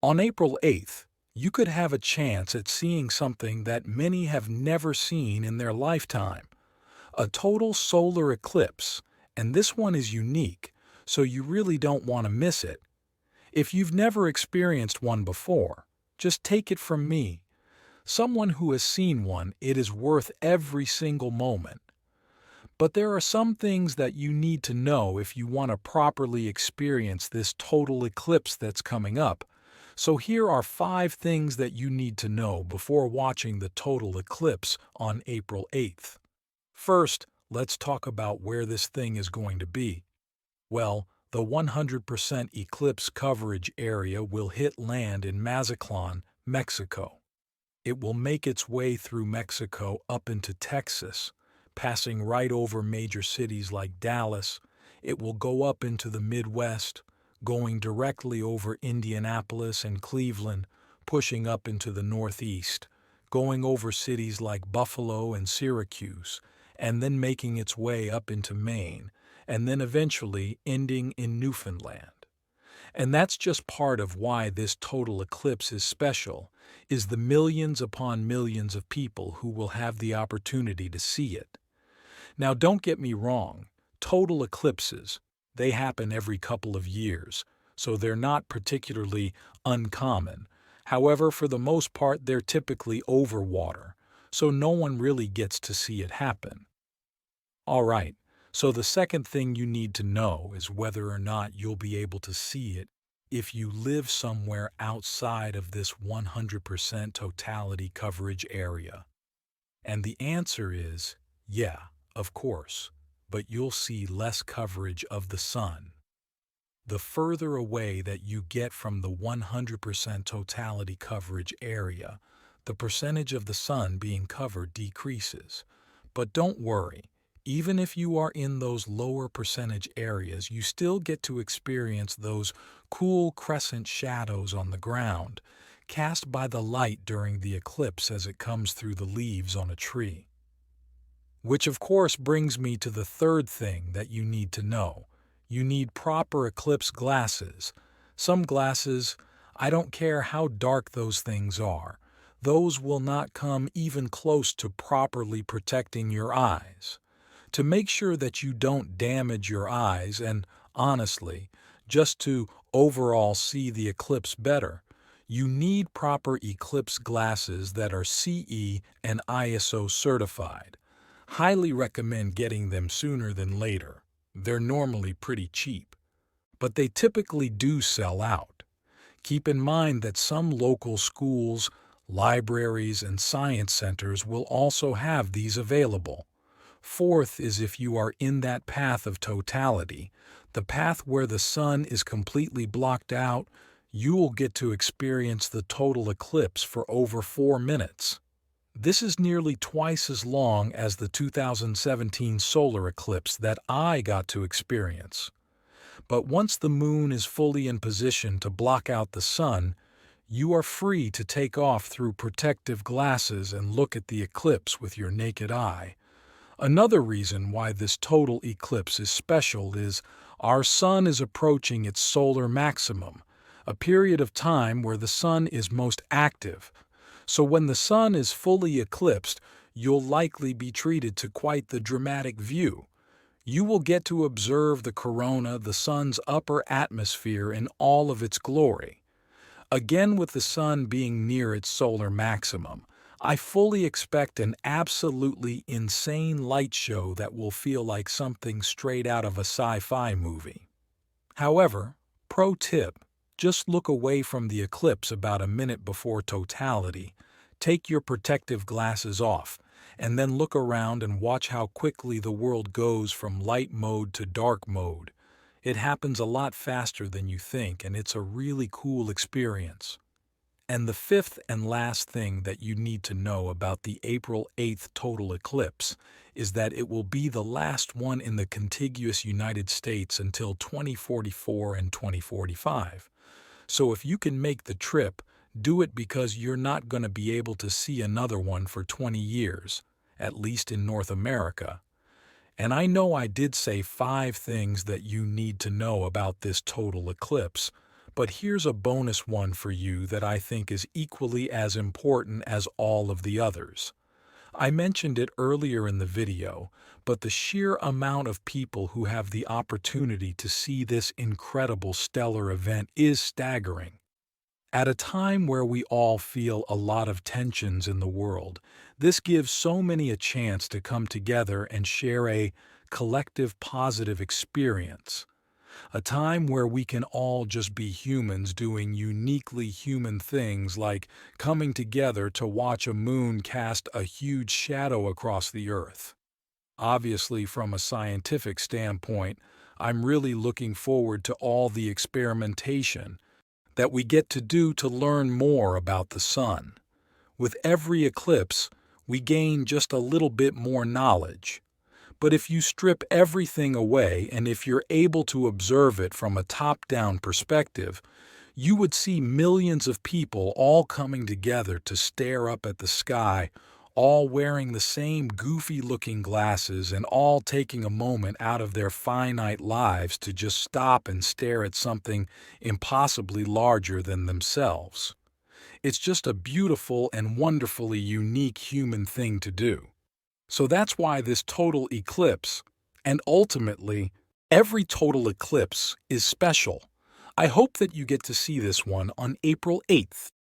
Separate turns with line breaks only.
On April 8th, you could have a chance at seeing something that many have never seen in their lifetime, a total solar eclipse, and this one is unique, so you really don't want to miss it. If you've never experienced one before, just take it from me, someone who has seen one, it is worth every single moment. But there are some things that you need to know if you want to properly experience this total eclipse that's coming up. So here are 5 things that you need to know before watching the total eclipse on April 8th. First, let's talk about where this thing is going to be. Well, the 100% eclipse coverage area will hit land in Mazatlan, Mexico. It will make its way through Mexico up into Texas, passing right over major cities like Dallas. It will go up into the Midwest, going directly over Indianapolis and Cleveland, pushing up into the Northeast, going over cities like Buffalo and Syracuse, and then making its way up into Maine, and then eventually ending in Newfoundland. And that's just part of why this total eclipse is special, is the millions upon millions of people who will have the opportunity to see it. Now don't get me wrong, total eclipses, they happen every couple of years, so they're not particularly uncommon. However, for the most part, they're typically over water, so no one really gets to see it happen. All right, so the second thing you need to know is whether or not you'll be able to see it if you live somewhere outside of this 100% totality coverage area. And the answer is, yeah, of course, but you'll see less coverage of the sun. The further away that you get from the 100% totality coverage area, the percentage of the sun being covered decreases. But don't worry, even if you are in those lower percentage areas, you still get to experience those cool crescent shadows on the ground, cast by the light during the eclipse as it comes through the leaves on a tree. Which of course brings me to the third thing that you need to know. You need proper eclipse glasses. Some glasses, I don't care how dark those things are, those will not come even close to properly protecting your eyes. To make sure that you don't damage your eyes and, honestly, just to overall see the eclipse better, you need proper eclipse glasses that are CE and ISO certified. Highly recommend getting them sooner than later. They're normally pretty cheap, but they typically do sell out. Keep in mind that some local schools, libraries, and science centers will also have these available. Fourth is if you are in that path of totality, the path where the sun is completely blocked out, you will get to experience the total eclipse for over 4 minutes. This is nearly twice as long as the 2017 solar eclipse that I got to experience. But once the moon is fully in position to block out the sun, you are free to take off through protective glasses and look at the eclipse with your naked eye. Another reason why this total eclipse is special is our sun is approaching its solar maximum, a period of time where the sun is most active. So when the sun is fully eclipsed, you'll likely be treated to quite the dramatic view. You will get to observe the corona, the sun's upper atmosphere in all of its glory. Again, with the sun being near its solar maximum, I fully expect an absolutely insane light show that will feel like something straight out of a sci-fi movie. However, pro tip, just look away from the eclipse about a minute before totality, take your protective glasses off, and then look around and watch how quickly the world goes from light mode to dark mode. It happens a lot faster than you think, and it's a really cool experience. And the fifth and last thing that you need to know about the April 8th total eclipse is that it will be the last one in the contiguous United States until 2044 and 2045. So if you can make the trip, do it because you're not going to be able to see another one for 20 years, at least in North America. And I know I did say 5 things that you need to know about this total eclipse, But here's a bonus one for you that I think is equally as important as all of the others. I mentioned it earlier in the video, but the sheer amount of people who have the opportunity to see this incredible stellar event is staggering. At a time where we all feel a lot of tensions in the world, this gives so many a chance to come together and share a collective positive experience. A time where we can all just be humans doing uniquely human things like coming together to watch a moon cast a huge shadow across the earth. Obviously, from a scientific standpoint, I'm really looking forward to all the experimentation that we get to do to learn more about the sun. With every eclipse, we gain just a little bit more knowledge. But if you strip everything away and if you're able to observe it from a top-down perspective, you would see millions of people all coming together to stare up at the sky, all wearing the same goofy-looking glasses and all taking a moment out of their finite lives to just stop and stare at something impossibly larger than themselves. It's just a beautiful and wonderfully unique human thing to do. So that's why this total eclipse, and ultimately, every total eclipse is special. I hope that you get to see this one on April 8th.